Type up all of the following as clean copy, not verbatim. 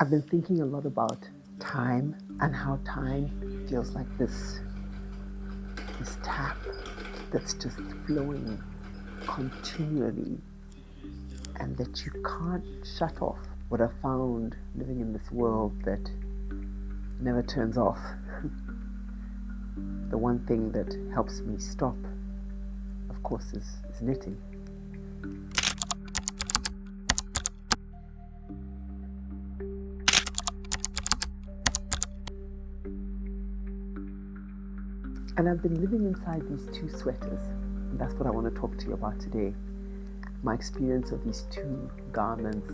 I've been thinking a lot about time and how time feels like this tap that's just flowing continually and that you can't shut off. What I found living in this world that never turns off, the one thing that helps me stop, of course, is knitting. And I've been living inside these two sweaters, and that's what I want to talk to you about today. My experience of these two garments.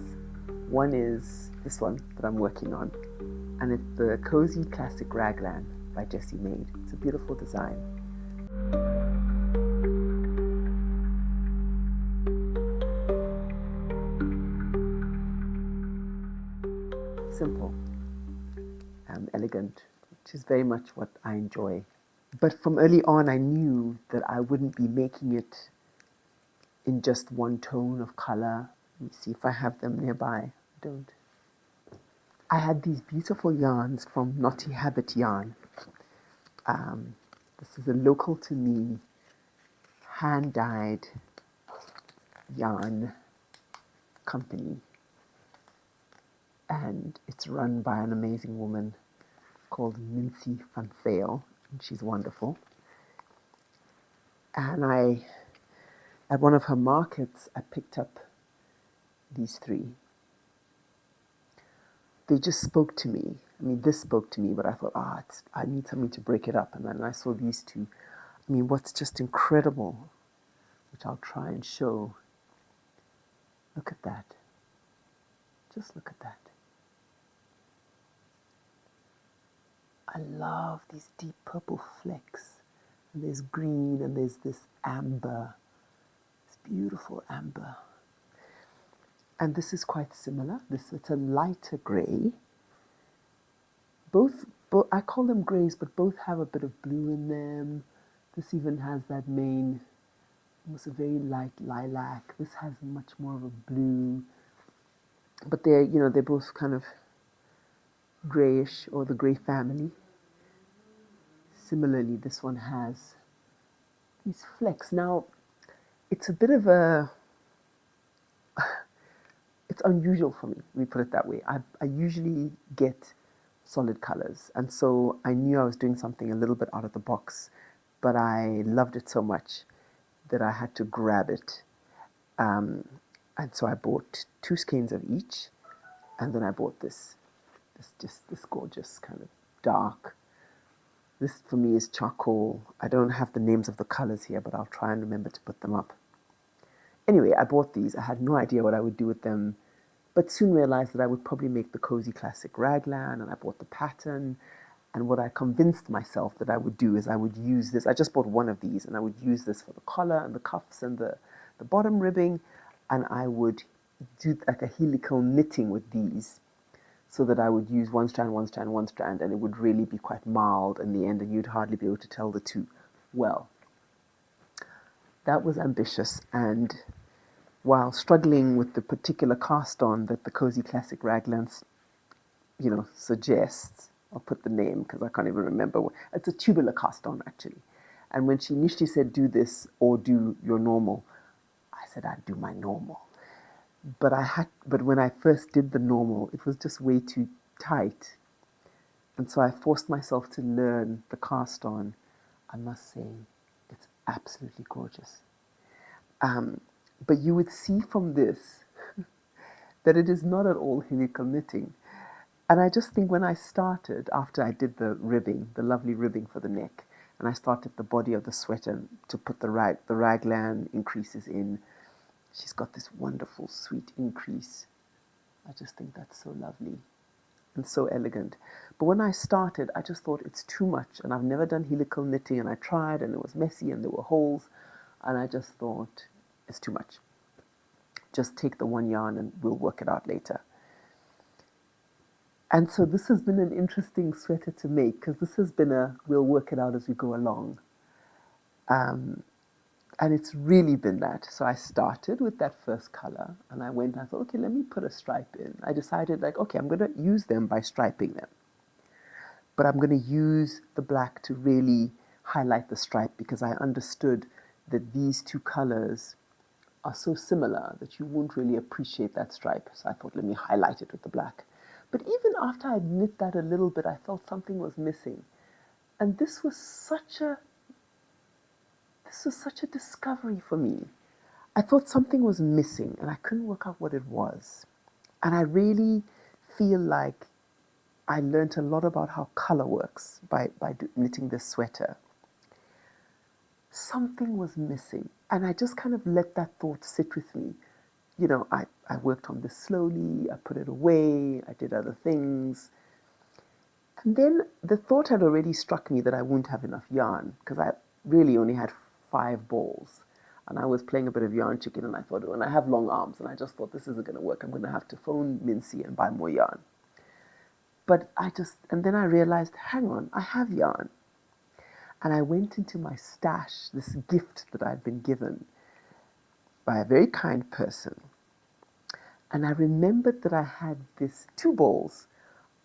One is this one that I'm working on, and it's the Cozy Classic Raglan by Jessie Maid. It's a beautiful design. Simple, elegant, which is very much what I enjoy. But from early on, I knew that I wouldn't be making it in just one tone of color. Let me see if I have them nearby. I don't. I had these beautiful yarns from Knotty Habit Yarn. This is a local to me, hand-dyed yarn company, and it's run by an amazing woman called Mincy van Vale, and she's wonderful. And at one of her markets, I picked up these three. They just spoke to me. I mean, this spoke to me, but I thought, I need something to break it up. And then I saw these two. I mean, what's just incredible, which I'll try and show. Look at that. Just look at that. I love these deep purple flecks. And there's green and there's this amber. This beautiful amber. And this is quite similar. It's a lighter grey. Both, I call them greys, but both have a bit of blue in them. This even has that main, almost a very light lilac. This has much more of a blue. But they're both kind of greyish, or the grey family. Similarly, this one has these flecks. Now, it's a bit of it's unusual for me, let me put it that way. I usually get solid colors, and so I knew I was doing something a little bit out of the box, but I loved it so much that I had to grab it. And so I bought 2 skeins of each, and then I bought this gorgeous kind of dark. This for me is charcoal. I don't have the names of the colors here, but I'll try and remember to put them up. Anyway, I bought these. I had no idea what I would do with them, but soon realized that I would probably make the Cozy Classic Raglan, and I bought the pattern. And what I convinced myself that I would do is I would use this. I just bought one of these, and I would use this for the collar and the cuffs and the bottom ribbing, and I would do like a helical knitting with these, so that I would use one strand, one strand, one strand, and it would really be quite mild in the end, and you'd hardly be able to tell the two. Well, that was ambitious, and while struggling with the particular cast on that the Cozy Classic Raglan, suggests, I'll put the name because I can't even remember. It's a tubular cast on, actually. And when she initially said, do this or do your normal, I said, I'd do my normal. But when I first did the normal, it was just way too tight. And so I forced myself to learn the cast on. I must say, it's absolutely gorgeous. But you would see from this that it is not at all helical knitting. And I just think when I started, after I did the ribbing, the lovely ribbing for the neck, and I started the body of the sweater to put the raglan increases in, she's got this wonderful, sweet increase. I just think that's so lovely and so elegant. But when I started, I just thought it's too much, and I've never done helical knitting, and I tried, and it was messy, and there were holes, and I just thought it's too much. Just take the one yarn, and we'll work it out later. And so this has been an interesting sweater to make, because this has been we'll work it out as we go along. And it's really been that. So I started with that first color and I thought, okay, let me put a stripe in. I decided, like, okay, I'm going to use them by striping them. But I'm going to use the black to really highlight the stripe because I understood that these two colors are so similar that you won't really appreciate that stripe. So I thought, let me highlight it with the black. But even after I knit that a little bit, I felt something was missing. And this was such a discovery for me. I thought something was missing and I couldn't work out what it was. And I really feel like I learned a lot about how color works by knitting this sweater. Something was missing. And I just kind of let that thought sit with me. I worked on this slowly, I put it away, I did other things. And then the thought had already struck me that I wouldn't have enough yarn because I really only had 5 balls. And I was playing a bit of yarn chicken and I thought, oh, and I have long arms and I just thought this isn't going to work. I'm going to have to phone Mincy and buy more yarn. And then I realized, hang on, I have yarn. And I went into my stash, this gift that I'd been given by a very kind person. And I remembered that I had this 2 balls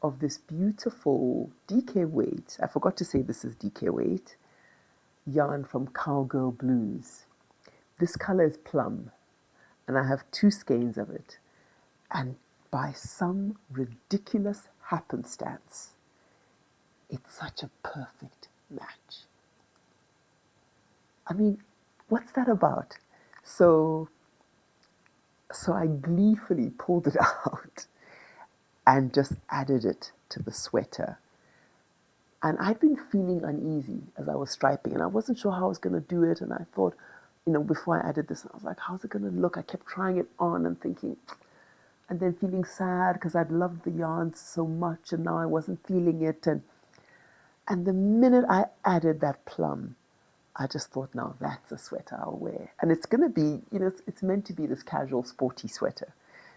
of this beautiful DK weight. I forgot to say this is DK weight yarn from Cowgirl Blues. This color is plum, and I have 2 skeins of it. And by some ridiculous happenstance, it's such a perfect match. I mean, what's that about? So, so I gleefully pulled it out and just added it to the sweater. And I'd been feeling uneasy as I was striping, and I wasn't sure how I was going to do it. And I thought, before I added this, I was like, how's it going to look? I kept trying it on and thinking, and then feeling sad because I'd loved the yarn so much, and now I wasn't feeling it. And the minute I added that plum, I just thought, now that's a sweater I'll wear. And it's going to be, it's meant to be this casual, sporty sweater.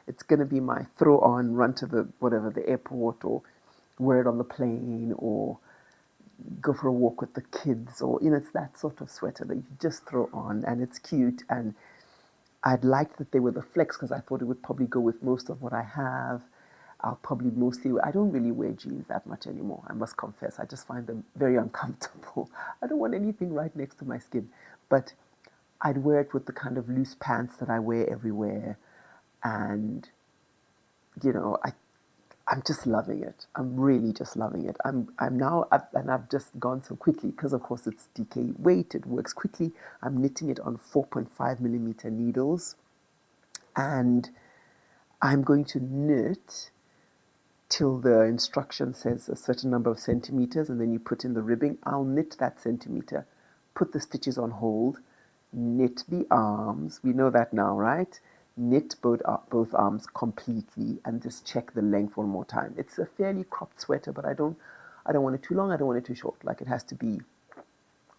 It's going to be my throw on, run to the airport, or wear it on the plane, or go for a walk with the kids, or it's that sort of sweater that you just throw on and it's cute. And I'd liked that they were the flex because I thought it would probably go with most of what I have. I don't really wear jeans that much anymore, I must confess. I just find them very uncomfortable. I don't want anything right next to my skin. But I'd wear it with the kind of loose pants that I wear everywhere. And, I'm just loving it. I'm really just loving it. I'm now, and I've just gone so quickly because, of course, it's DK weight. It works quickly. I'm knitting it on 4.5 millimeter needles, and I'm going to knit till the instruction says a certain number of centimeters, and then you put in the ribbing. I'll knit that centimeter, put the stitches on hold, knit the arms. We know that now, right? Knit both arms completely and just check the length one more time. It's a fairly cropped sweater, but I don't want it too long, I don't want it too short. Like, it has to be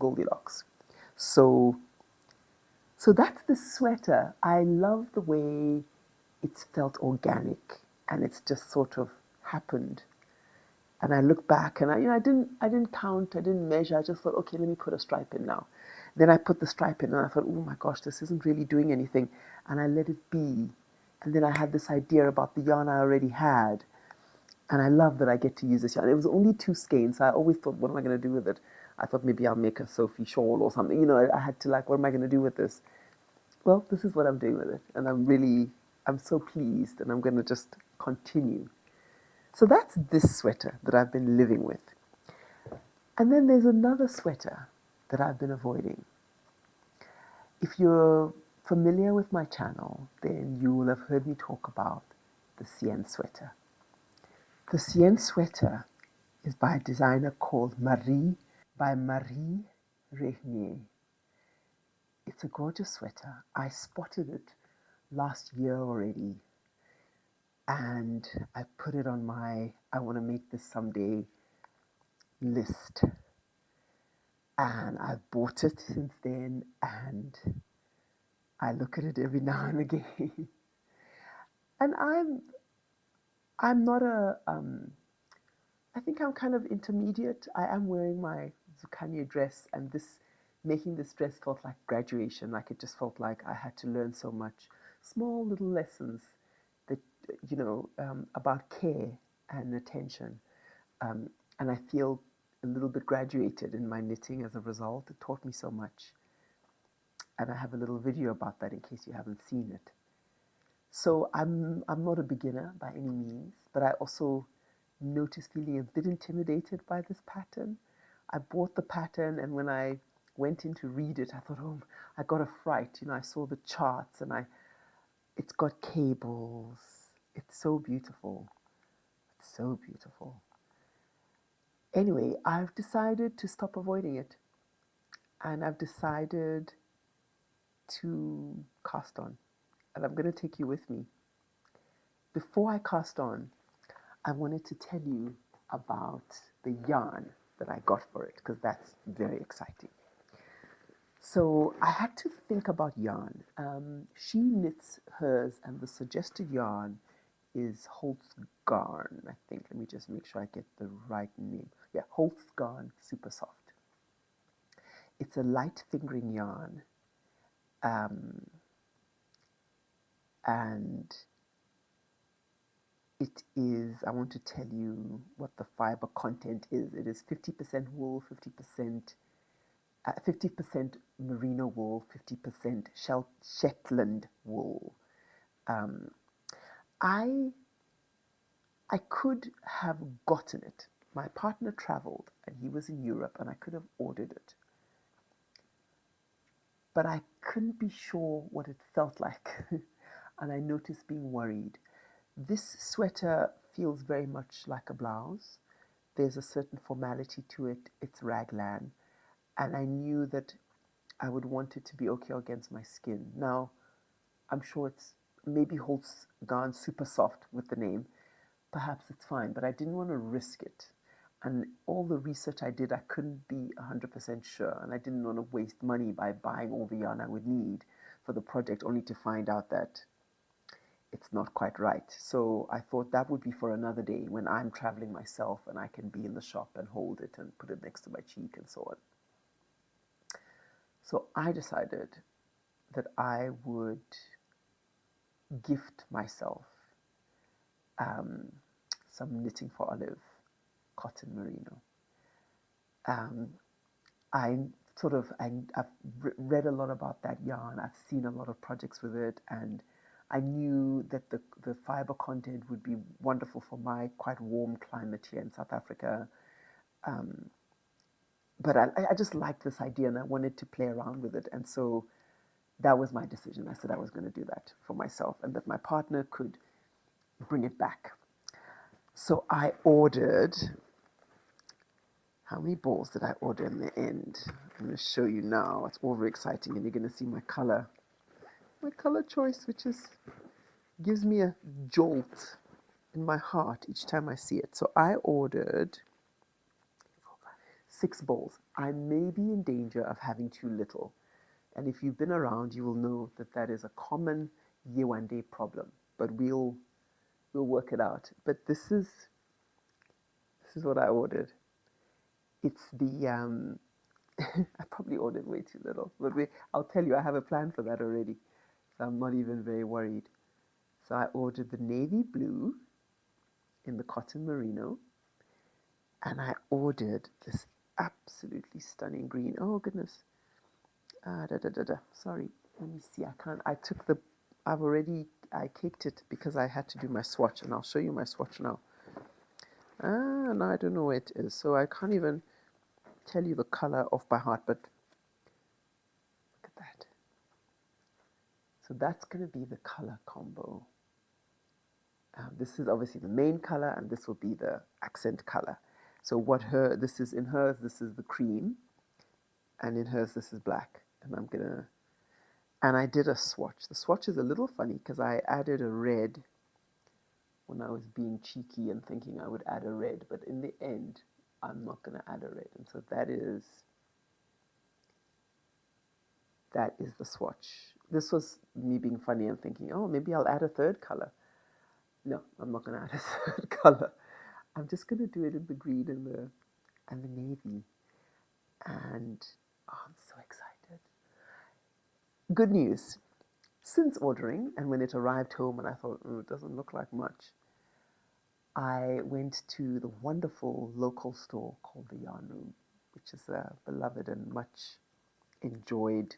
Goldilocks. So so that's the sweater. I love the way it's felt organic and it's just sort of happened. And I look back and I didn't count, I didn't measure. I just thought, okay, let me put a stripe in now. Then I put the stripe in and I thought, oh my gosh, this isn't really doing anything. And I let it be. And then I had this idea about the yarn I already had. And I love that I get to use this yarn. It was only 2 skeins, so I always thought, what am I going to do with it? I thought maybe I'll make a Sophie shawl or something. I had to, like, what am I going to do with this? Well, this is what I'm doing with it. And I'm so pleased, and I'm going to just continue. So that's this sweater that I've been living with. And then there's another sweater that I've been avoiding. If you're familiar with my channel, then you will have heard me talk about the Cien sweater. The Cien sweater is by a designer called Marie Regnier. It's a gorgeous sweater. I spotted it last year already, and I put it on my I want to make this someday list. And I've bought it since then, and I look at it every now and again. And I'm not I think I'm kind of intermediate. I am wearing my Zucchini dress, and this making this dress felt like graduation, like it just felt like I had to learn so much. Small little lessons that, about care and attention. Um, and I feel a little bit graduated in my knitting as a result. It taught me so much. And I have a little video about that in case you haven't seen it. So I'm not a beginner by any means, but I also noticed feeling a bit intimidated by this pattern. I bought the pattern, and when I went in to read it, I thought, oh, I got a fright. I saw the charts, and it's got cables. It's so beautiful. It's so beautiful. Anyway, I've decided to stop avoiding it, and I've decided to cast on, and I'm going to take you with me. Before I cast on, I wanted to tell you about the yarn that I got for it, because that's very exciting. So I had to think about yarn. She knits hers, and the suggested yarn is Holt's Garn, I think. Let me just make sure I get the right name. Yeah, Holt's Garn Super Soft. It's a light fingering yarn, and it is, I want to tell you what the fiber content is. It is 50% wool, 50% merino wool, 50% Shetland wool. I I could have gotten it. My partner traveled and he was in Europe, and I could have ordered it. But I couldn't be sure what it felt like. And I noticed being worried. This sweater feels very much like a blouse. There's a certain formality to it. It's raglan. And I knew that I would want it to be okay against my skin. Now, I'm sure it's maybe Holt's Garn Super Soft with the name. Perhaps it's fine, but I didn't want to risk it. And all the research I did, I couldn't be 100% sure. And I didn't want to waste money by buying all the yarn I would need for the project, only to find out that it's not quite right. So I thought that would be for another day when I'm traveling myself and I can be in the shop and hold it and put it next to my cheek and so on. So I decided that I would gift myself some Knitting for Olive cotton merino. Um, I've read a lot about that yarn. I've seen a lot of projects with it, and I knew that the fiber content would be wonderful for my quite warm climate here in South Africa. But I just liked this idea, and I wanted to play around with it. And so that was my decision. I said I was going to do that for myself, and that my partner could bring it back. So I ordered. How many balls did I order in the end? I'm going to show you now. It's all very exciting, and you're going to see my color choice, which gives me a jolt in my heart each time I see it. So I ordered 6 balls. I may be in danger of having too little, and if you've been around, you will know that that is a common Yewande problem. But we'll work it out. But this is what I ordered. It's the I probably ordered way too little, but I'll tell you, I have a plan for that already, so I'm not even very worried. So I ordered the navy blue in the cotton merino, and I ordered this absolutely stunning green. Oh goodness, Sorry, let me see. I can't. I caked it because I had to do my swatch, and I'll show you my swatch now. No, I don't know where it is, so I can't even tell you the color off by heart, but look at that. So that's going to be the color combo. This is obviously the main color, and this will be the accent color. So this is in hers, this is the cream, and in hers, this is black. And I did a swatch. The swatch is a little funny because I added a red when I was being cheeky and thinking I would add a red, but in the end, I'm not going to add a red. And so that is the swatch. This was me being funny and thinking, oh, maybe I'll add a third color. No, I'm not going to add a third color. I'm just going to do it in the green and the navy. And oh, I'm so excited. Good news. Since ordering, and when it arrived home, and I thought, it doesn't look like much, I went to the wonderful local store called the Yarn Room, which is a beloved and much enjoyed,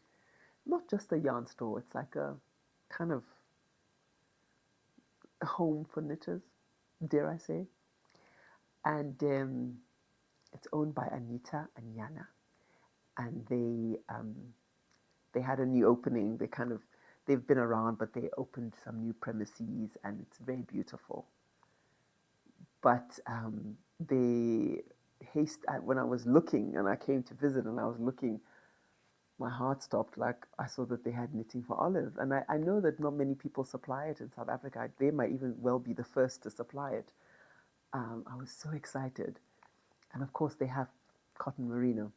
not just a yarn store, it's like a kind of a home for knitters, dare I say. And it's owned by Anita and Yana. And they had a new opening. They've been around, but they opened some new premises, and it's very beautiful. But they when I was looking and I came to visit and I was looking, my heart stopped. Like I saw that they had knitting for Olive, and I know that not many people supply it in South Africa. They might even well be the first to supply it. I was so excited, and of course they have cotton merino.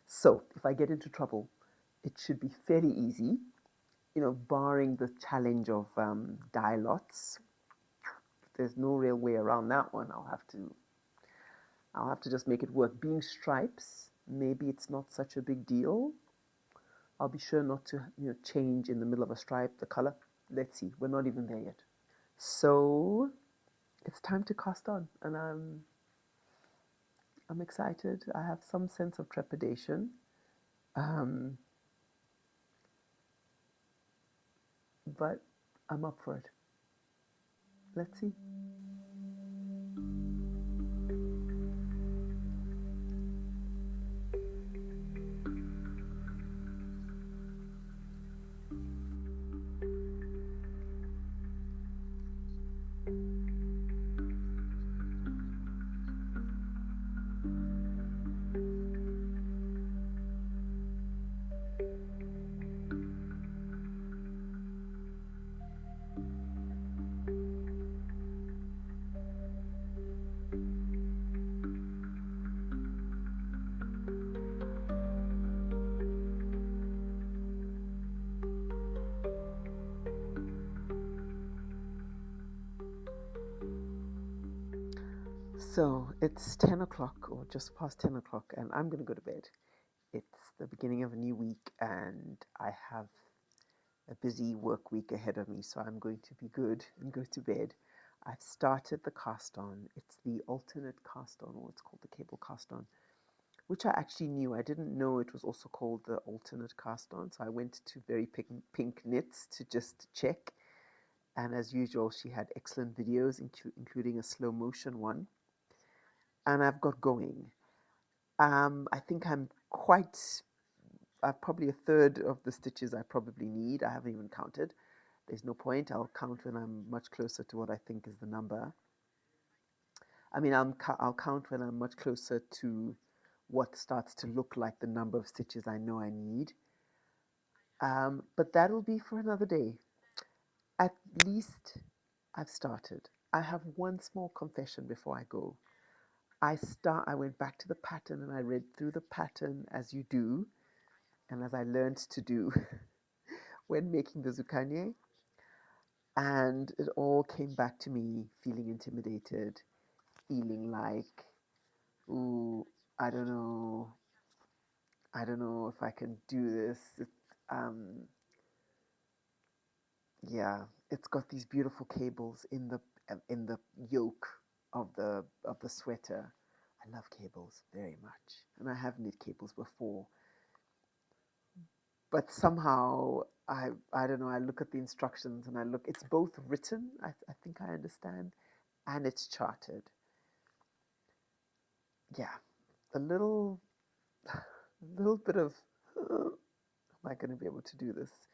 So if I get into trouble, it should be fairly easy, barring the challenge of dye lots. There's no real way around that one. I'll have to just make it work. Being stripes, maybe it's not such a big deal. I'll be sure not to, change in the middle of a stripe the color. Let's see. We're not even there yet. So it's time to cast on, and I'm excited. I have some sense of trepidation, but I'm up for it. Let's see. So it's 10 o'clock or just past 10 o'clock, and I'm going to go to bed. It's the beginning of a new week, and I have a busy work week ahead of me, so I'm going to be good and go to bed. I've started the cast on. It's the alternate cast on, or it's called the cable cast on, which I actually knew. I didn't know it was also called the alternate cast on, so I went to Very Pink Knits to just check. And as usual, she had excellent videos, including a slow motion one. And I've got going. I think I've probably a third of the stitches I probably need. I haven't even counted. There's no point. I'll count when I'm much closer to what I think is the number. I mean, I'll count when I'm much closer to what starts to look like the number of stitches I know I need. But that will be for another day. At least I've started. I have one small confession before I go. I went back to the pattern and I read through the pattern as you do, and as I learned to do when making the zucchini, and it all came back to me feeling intimidated, feeling like, ooh, I don't know, I don't know if I can do this. Um, yeah, it's got these beautiful cables in the yoke of the sweater. I love cables very much, and I have knit cables before. But somehow I don't know. I look at the instructions and I look. It's both written. I think I understand, and it's charted. Yeah, a little bit of. Am I going to be able to do this?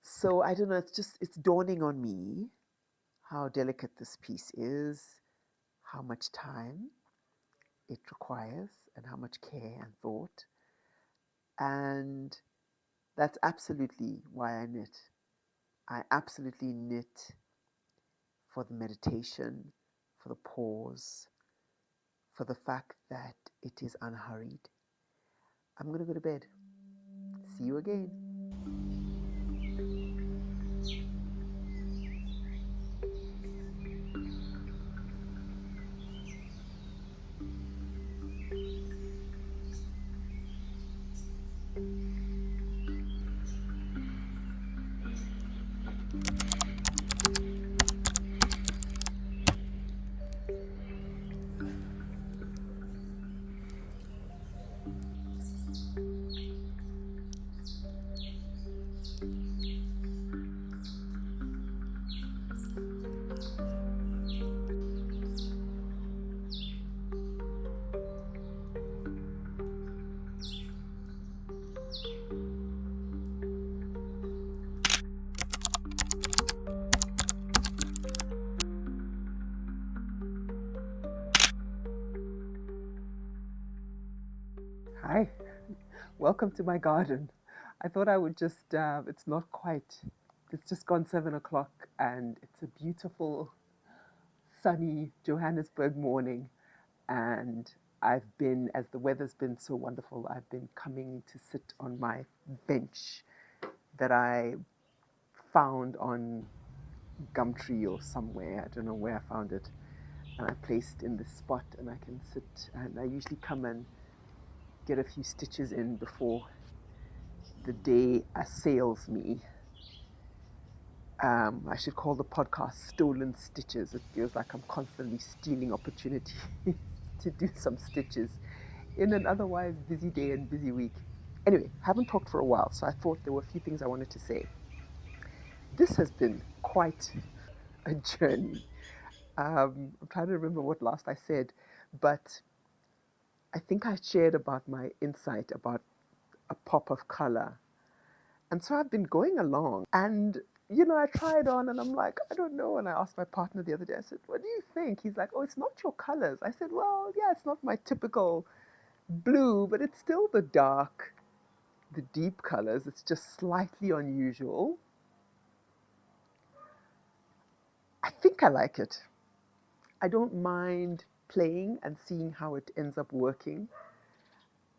So I don't know. It's dawning on me how delicate this piece is, how much time it requires, and how much care and thought. And that's absolutely why I knit. I absolutely knit for the meditation, for the pause, for the fact that it is unhurried. I'm going to go to bed. See you again. Hi, welcome to my garden. I thought I would just, it's not quite, it's just gone 7 o'clock and it's a beautiful, sunny Johannesburg morning. And I've been, as the weather's been so wonderful, I've been coming to sit on my bench that I found on Gumtree or somewhere. I don't know where I found it. And I placed in this spot and I can sit and I usually come and get a few stitches in before the day assails me. I should call the podcast Stolen Stitches. It feels like I'm constantly stealing opportunity to do some stitches in an otherwise busy day and busy week. Anyway, haven't talked for a while, so I thought there were a few things I wanted to say. This has been quite a journey. I'm trying to remember what last I said, but I think I shared about my insight about a pop of color. And so I've been going along and I tried on and I'm like, I don't know. And I asked my partner the other day, I said, what do you think? He's like, oh, it's not your colors. I said, well, yeah, it's not my typical blue, but it's still the deep colors. It's just slightly unusual. I think I like it. I don't mind playing and seeing how it ends up working.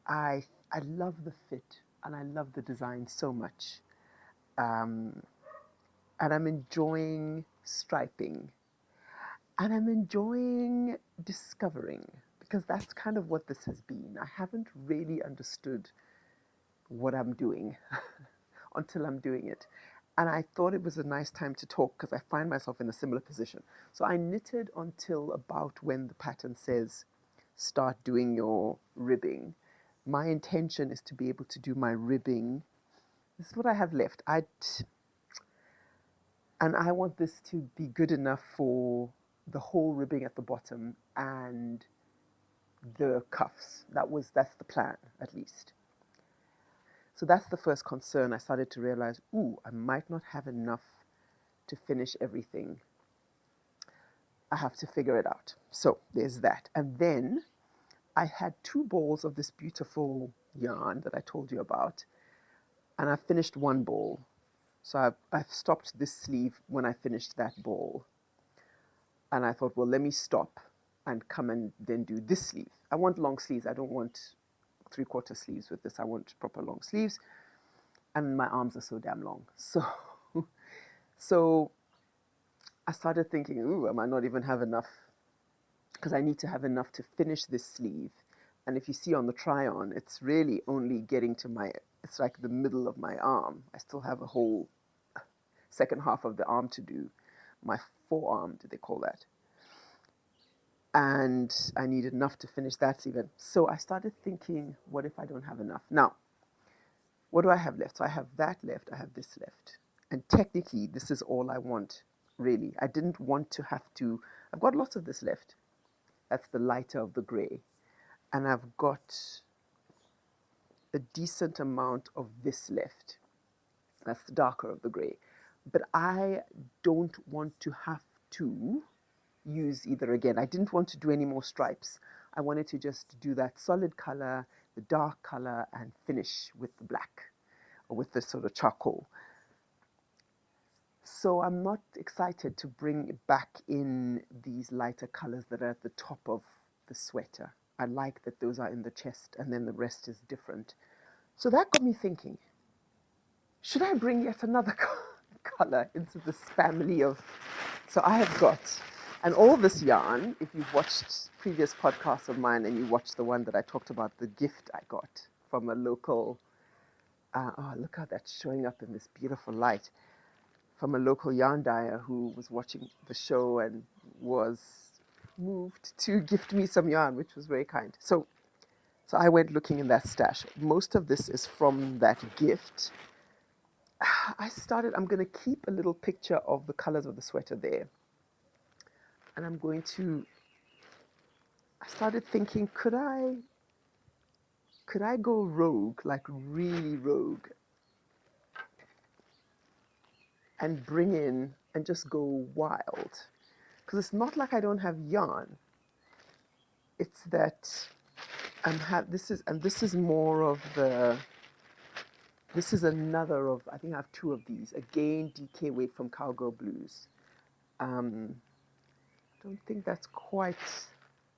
I I love the fit and I love the design so much. Um, and I'm enjoying striping and I'm enjoying discovering because that's kind of what this has been. I haven't really understood what I'm doing until I'm doing it. And I thought it was a nice time to talk because I find myself in a similar position. So I knitted until about when the pattern says start doing your ribbing. My intention is to be able to do my ribbing. This is what I have left. And I want this to be good enough for the whole ribbing at the bottom and the cuffs. That's the plan, at least. So that's the first concern. I started to realize, ooh, I might not have enough to finish everything. I have to figure it out. So there's that. And then I had 2 balls of this beautiful yarn that I told you about, and I finished 1 ball. So I've stopped this sleeve when I finished that ball. And I thought, well, let me stop and come and then do this sleeve. I want long sleeves. I don't want 3/4 sleeves with this. I want proper long sleeves. And my arms are so damn long. So I started thinking, ooh, I might not even have enough because I need to have enough to finish this sleeve. And if you see on the try on, it's really only getting to it's like the middle of my arm. I still have a whole second half of the arm to do. My forearm, do they call that? And I needed enough to finish that even. So I started thinking, what if I don't have enough? Now, what do I have left? So I have that left, I have this left. And technically, this is all I want, really. I didn't want to have to, I've got lots of this left. That's the lighter of the gray. And I've got a decent amount of this left. That's the darker of the gray. But I don't want to have to use either again. I didn't want to do any more stripes. I wanted to just do that solid color, the dark color, and finish with the black or with the sort of charcoal. So I'm not excited to bring back in these lighter colors that are at the top of the sweater. I like that those are in the chest and then the rest is different. So that got me thinking, should I bring yet another color into this family of... So I have got, and all this yarn, if you've watched previous podcasts of mine and you watched the one that I talked about, the gift I got from a local, oh, look how that's showing up in this beautiful light, from a local yarn dyer who was watching the show and was moved to gift me some yarn, which was very kind. So I went looking in that stash. Most of this is from that gift. I'm going to keep a little picture of the colors of the sweater there. And I started thinking, could I go rogue, like really rogue, and bring in and just go wild? Because it's not like I don't have yarn. It's that this is more of the. This is another of, I think I have two of these. Again, DK weight from Cowgirl Blues. Don't think that's quite,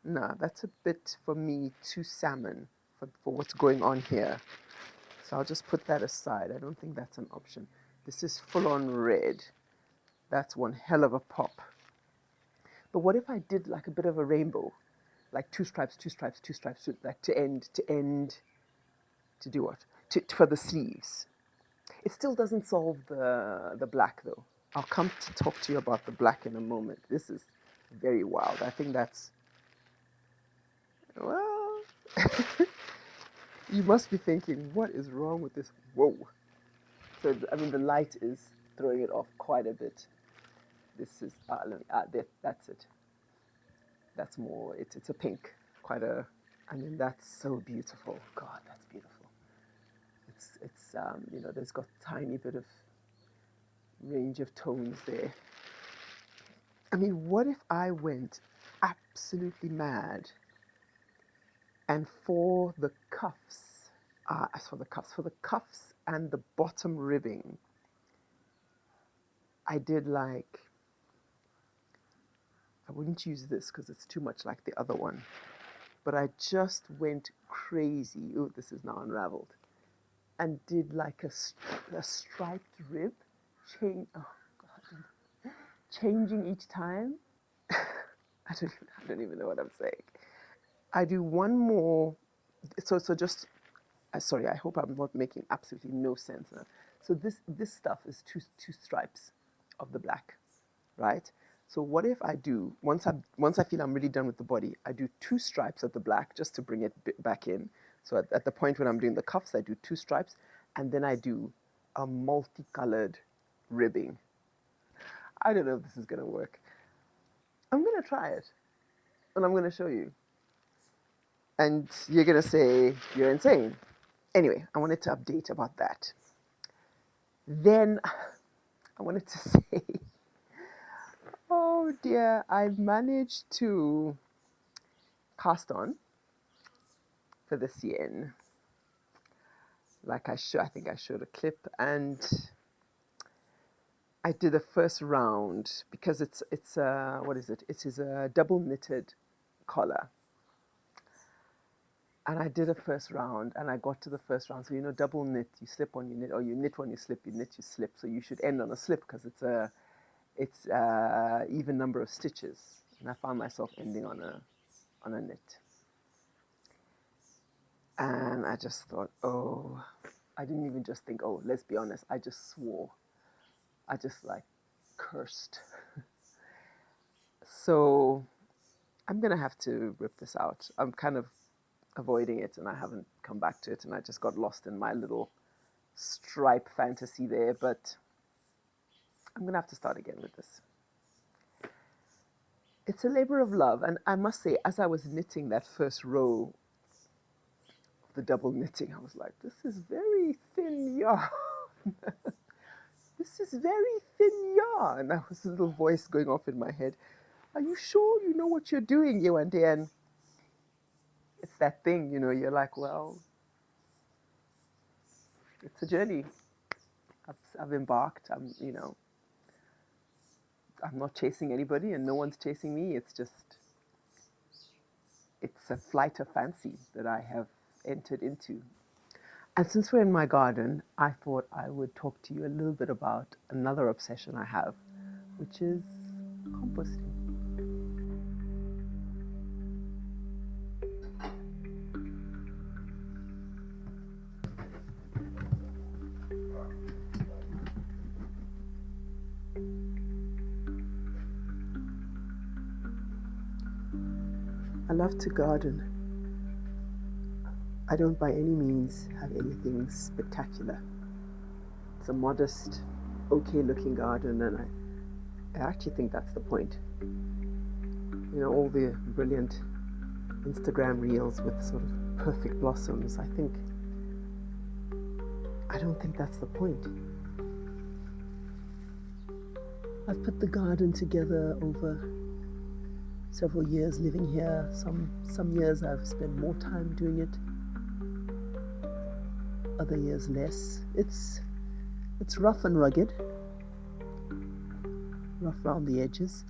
no, that's a bit for me too salmon for what's going on here. So I'll just put that aside. I don't think that's an option. This is full on red. That's one hell of a pop. But what if I did like a bit of a rainbow? Like two stripes, two stripes, two stripes, like to end, to do what? For the sleeves. It still doesn't solve the black though. I'll come to talk to you about the black in a moment. This is very wild. I think that's, well, you must be thinking, what is wrong with this? Whoa. So, I mean, the light is throwing it off quite a bit. This is, that's it. That's more, it's a pink, quite a, I mean, that's so beautiful. God, that's beautiful. It's there's got tiny bit of range of tones there. I mean, what if I went absolutely mad and for the cuffs, for the cuffs and the bottom ribbing, I did like, I wouldn't use this because it's too much like the other one, but I just went crazy. Oh, this is now unraveled. And did like a striped rib, changing each time. I don't even know what I'm saying. I do one more. So just, sorry, I hope I'm not making absolutely no sense now. So this stuff is two stripes of the black, right? So what if I do, once I feel I'm really done with the body, I do two stripes of the black just to bring it back in. So at the point when I'm doing the cuffs, I do two stripes, and then I do a multicolored ribbing. I don't know if this is gonna work. I'm gonna try it, and I'm gonna show you. And you're gonna say you're insane. Anyway, I wanted to update about that. Then I wanted to say, oh dear, I've managed to cast on for this yen. Like I think I showed a clip, and I did the first round because it's what is it? It is a double knitted collar. And I did a first round, and I got to the first round. So double knit, you slip on, you knit, or you knit one, you slip, you knit, you slip. So you should end on a slip because it's even number of stitches. And I found myself ending on a knit. And I just thought, oh, I didn't even just think, oh, let's be honest. I just swore. I just like cursed. So I'm going to have to rip this out. I'm kind of avoiding it, and I haven't come back to it, and I just got lost in my little stripe fantasy there, but I'm going to have to start again with this. It's a labor of love, and I must say, as I was knitting that first row of the double knitting, I was like, this is very thin yarn. This is very thin yarn. That was a little voice going off in my head. Are you sure you know what you're doing, Yewande? And it's that thing, you're like, well, it's a journey. I've embarked. I'm not chasing anybody, and no one's chasing me. It's a flight of fancy that I have entered into. And since we're in my garden, I thought I would talk to you a little bit about another obsession I have, which is composting. I love to garden. I don't by any means have anything spectacular. It's a modest, okay looking garden, and I actually think that's the point. All the brilliant Instagram reels with sort of perfect blossoms, I don't think that's the point. I've put the garden together over several years living here. Some years I've spent more time doing it, other years less. It's rough and rugged, rough around the edges.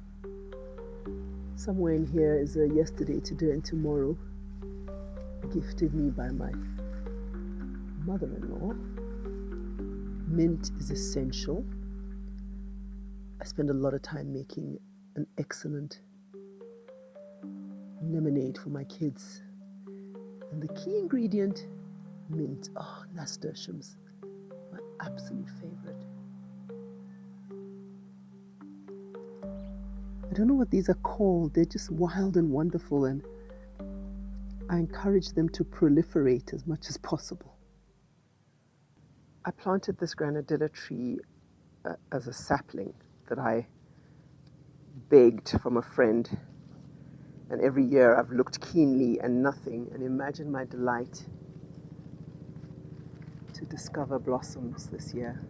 Somewhere in here is a yesterday, today, and tomorrow, gifted me by my mother-in-law. Mint is essential. I spend a lot of time making an excellent lemonade for my kids. And the key ingredient, mint. Oh, nasturtiums, my absolute favorite. I don't know what these are called. They're just wild and wonderful, and I encourage them to proliferate as much as possible. I planted this granadilla tree as a sapling that I begged from a friend. And every year I've looked keenly and nothing, and imagine my delight to discover blossoms this year.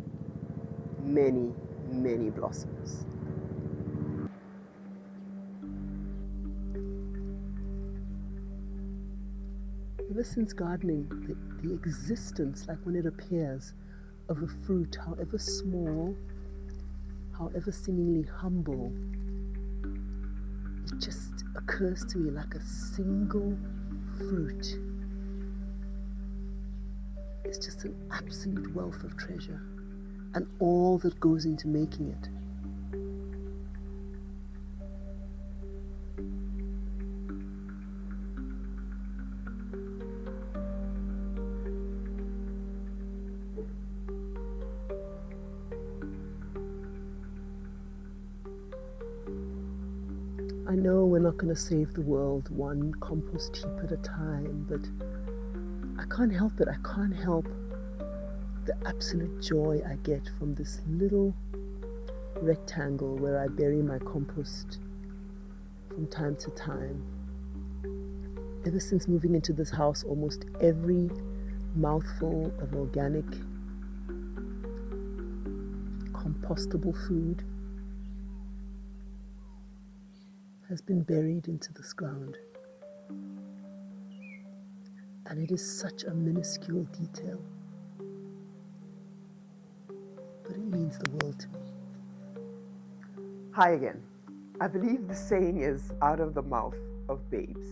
Many, many blossoms. Ever since gardening, the existence, like when it appears, of a fruit, however small, however seemingly humble, it just occurs to me like a single fruit. It's just an absolute wealth of treasure, and all that goes into making it. I know we're not going to save the world one compost heap at a time, but I can't help it. I can't help the absolute joy I get from this little rectangle where I bury my compost from time to time. Ever since moving into this house, almost every mouthful of organic, compostable food has been buried into this ground. And it is such a minuscule detail, but it means the world to me. Hi again. I believe the saying is out of the mouth of babes.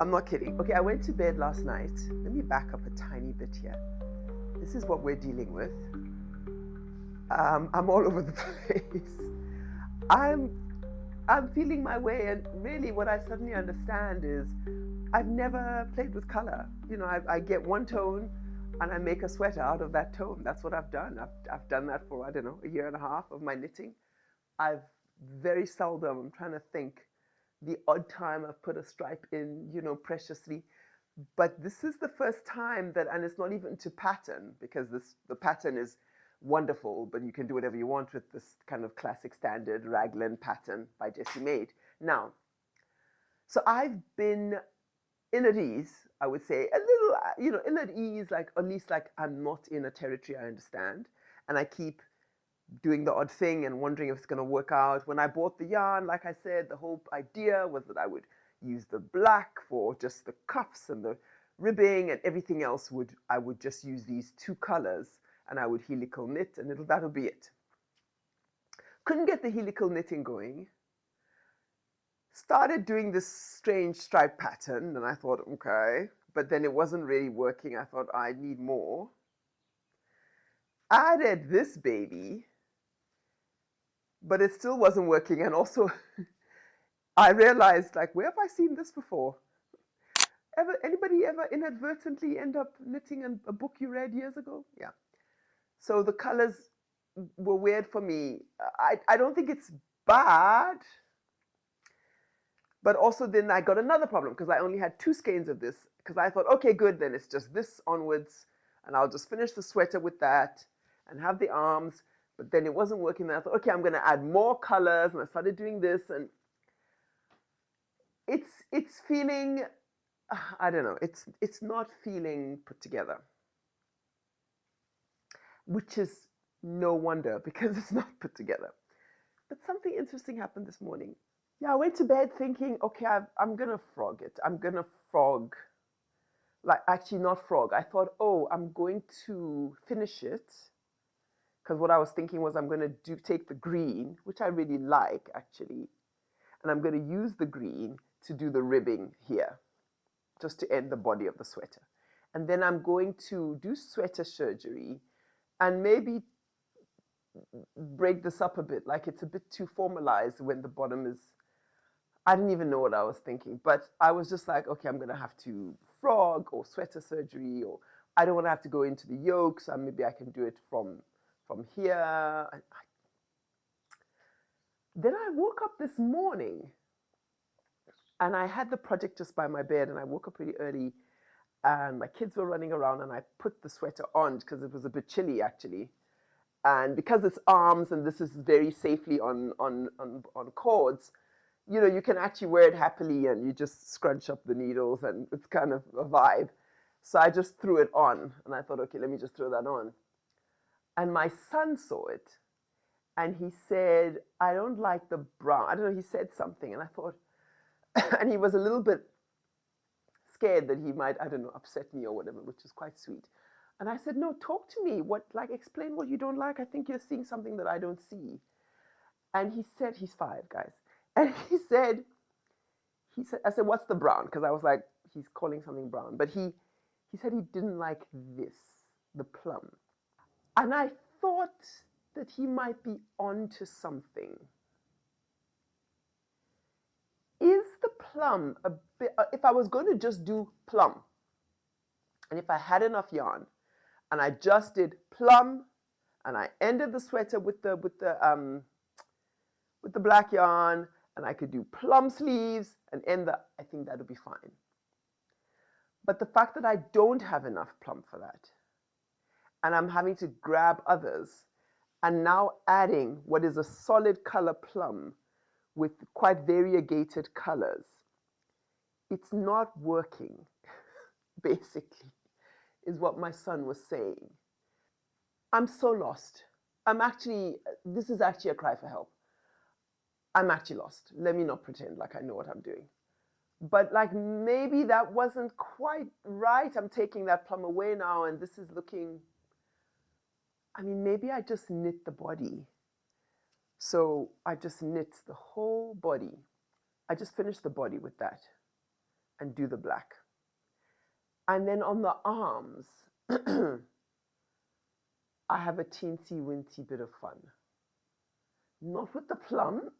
I'm not kidding. Okay, I went to bed last night. Let me back up a tiny bit here. This is what we're dealing with. I'm all over the place. I'm feeling my way, and really what I suddenly understand is I've never played with color. You know, I get one tone and I make a sweater out of that tone. That's what I've done. I've done that for, I don't know, a year and a half of my knitting. I've very seldom, I'm trying to think, the odd time I've put a stripe in, you know, preciously. But this is the first time that, and it's not even to pattern, because the pattern is wonderful, but you can do whatever you want with this kind of classic standard raglan pattern by Jessie Maid. Now, so I've been in at ease, I would say, a little, you know, in at ease, like at least like I'm not in a territory I understand, and I keep doing the odd thing and wondering if it's going to work out. When I bought the yarn, like I said, the whole idea was that I would use the black for just the cuffs and the ribbing, and everything else I would just use these two colors, and I would helical knit, and that'll be it. Couldn't get the helical knitting going. Started doing this strange stripe pattern, and I thought, okay, but then it wasn't really working. I thought I need more. Added this baby, but it still wasn't working. And also, I realized, like, where have I seen this before? Anybody ever inadvertently end up knitting a book you read years ago? Yeah. So the colors were weird for me. I don't think it's bad. But also then I got another problem because I only had 2 skeins of this, because I thought, okay, good, then it's just this onwards, and I'll just finish the sweater with that and have the arms. But then it wasn't working. Then I thought, okay, I'm going to add more colors, and I started doing this, and it's feeling, I don't know, it's not feeling put together, which is no wonder because it's not put together. But something interesting happened this morning. Yeah, I went to bed thinking, okay, I'm going to frog it. I'm going to frog, like actually not frog. I thought, oh, I'm going to finish it. Because what I was thinking was I'm going to take the green, which I really like actually, and I'm going to use the green to do the ribbing here, just to end the body of the sweater. And then I'm going to do sweater surgery and maybe break this up a bit. Like it's a bit too formalized when the bottom is. I didn't even know what I was thinking, but I was just like, okay, I'm going to have to frog or sweater surgery, or I don't want to have to go into the yoke, so maybe I can do it from here. Then I woke up this morning and I had the project just by my bed, and I woke up pretty early and my kids were running around and I put the sweater on because it was a bit chilly actually. And because it's arms and this is very safely on cords, you know, you can actually wear it happily and you just scrunch up the needles and it's kind of a vibe. So I just threw it on and I thought, okay, let me just throw that on. And my son saw it and he said, I don't like the brown. I don't know, he said something and I thought, and he was a little bit scared that he might, I don't know, upset me or whatever, which is quite sweet. And I said, no, talk to me. What, like, explain what you don't like. I think you're seeing something that I don't see. And he said, he's 5, guys. And I said, what's the brown? Because I was like, he's calling something brown. But he said he didn't like this, the plum. And I thought that he might be onto something. Is the plum a bit, if I was going to just do plum, and if I had enough yarn, and I just did plum, and I ended the sweater with the black yarn, and I could do plum sleeves and end the, I think that would be fine. But the fact that I don't have enough plum for that, and I'm having to grab others, and now adding what is a solid color plum with quite variegated colors, it's not working, basically, is what my son was saying. I'm so lost. This is actually a cry for help. I'm actually lost. Let me not pretend like I know what I'm doing. But like maybe that wasn't quite right. I'm taking that plum away now and this is looking, I mean, maybe I just knit the body. So I just knit the whole body. I just finish the body with that and do the black. And then on the arms, I have a teensy wincy bit of fun. Not with the plum.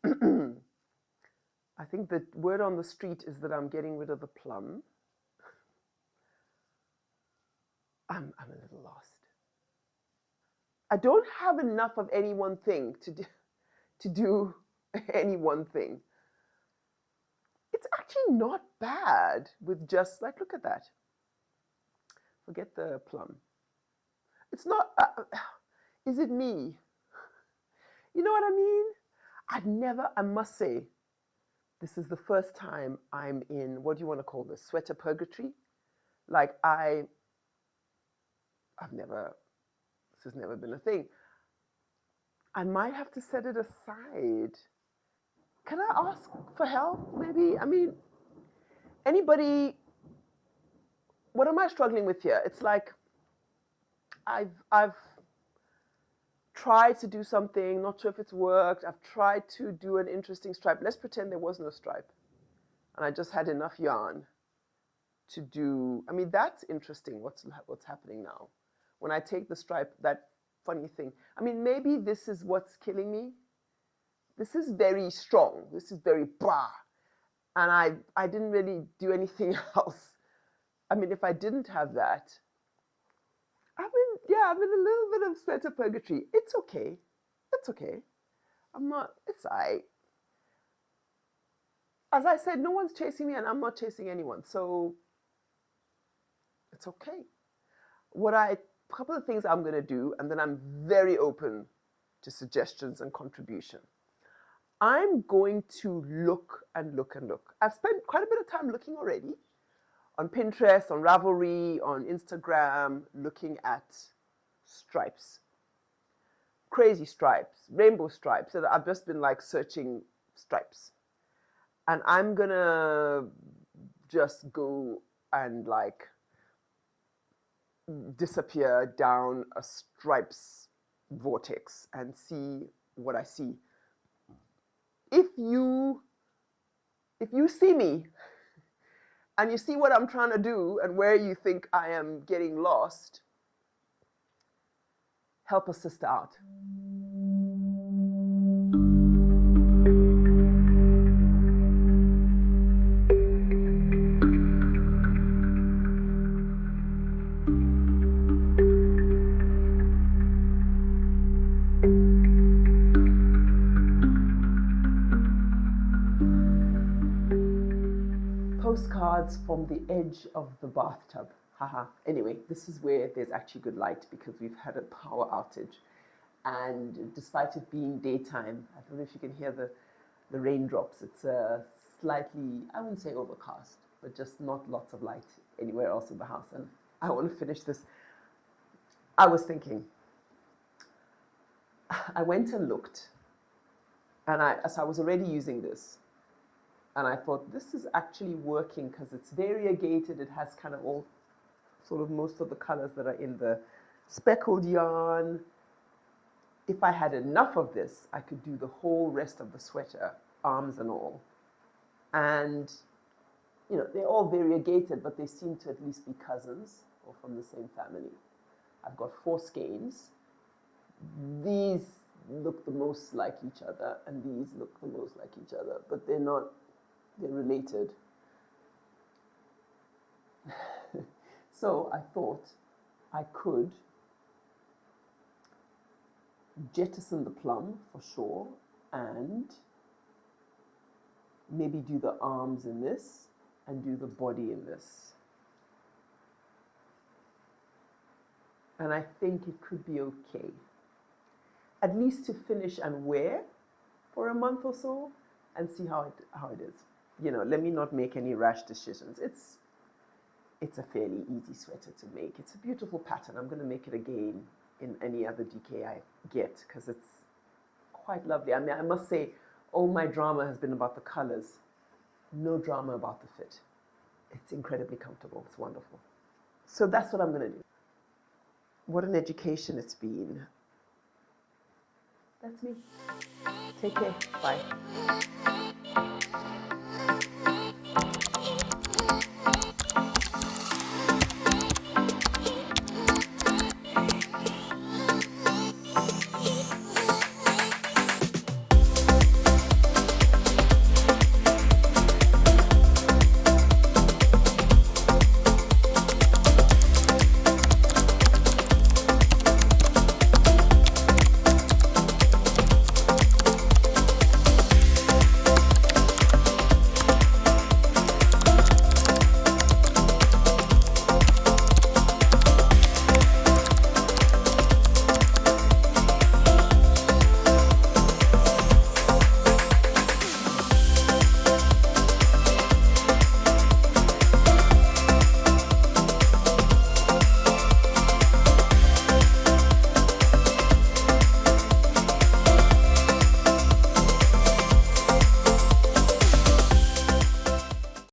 I think the word on the street is that I'm getting rid of the plum. I'm a little lost. I don't have enough of any one thing to do any one thing. It's actually not bad with just like, look at that. Forget the plum. It's not, is it me? You know what I mean? I must say, this is the first time I'm in, what do you want to call this, sweater purgatory? Like this has never been a thing. I might have to set it aside. Can I ask for help, maybe? I mean, anybody, what am I struggling with here? It's like I've tried to do something, not sure if it's worked. I've tried to do an interesting stripe. Let's pretend there was no stripe. And I just had enough yarn to do, I mean, that's interesting what's happening now. When I take the stripe, that funny thing. I mean, maybe this is what's killing me. This is very strong. This is very bah. And I didn't really do anything else. I mean, if I didn't have that, I'm in a little bit of sweater purgatory. It's okay. It's okay. It's I. As I said, no one's chasing me and I'm not chasing anyone. So it's okay. A couple of things I'm going to do, and then I'm very open to suggestions and contribution. I'm going to look and look and look. I've spent quite a bit of time looking already on Pinterest, on Ravelry, on Instagram, looking at stripes. Crazy stripes, rainbow stripes. And I've just been like searching stripes. And I'm gonna just go and like disappear down a stripes vortex and see what I see. If you see me and you see what I'm trying to do and where you think I am getting lost, help a sister out. Postcards from the edge of the bathtub. Haha. Anyway, this is where there's actually good light because we've had a power outage. And despite it being daytime, I don't know if you can hear the raindrops. It's slightly, I wouldn't say overcast, but just not lots of light anywhere else in the house. And I want to finish this. I was thinking, I went and looked, and as I was already using this, and I thought this is actually working because it's variegated. It has kind of all, sort of most of the colors that are in the speckled yarn. If I had enough of this, I could do the whole rest of the sweater, arms and all. And, you know, they're all variegated, but they seem to at least be cousins or from the same family. I've got 4 skeins. These look the most like each other, and these look the most like each other, but they're not, they're related. So I thought I could jettison the plum for sure, and maybe do the arms in this and do the body in this. And I think it could be okay. At least to finish and wear for a month or so and see how it is. You know, let me not make any rash decisions. It's a fairly easy sweater to make. It's a beautiful pattern. I'm going to make it again in any other DK I get because it's quite lovely. I mean, I must say, all my drama has been about the colors. No drama about the fit. It's incredibly comfortable. It's wonderful. So that's what I'm going to do. What an education it's been. That's me. Take care. Bye.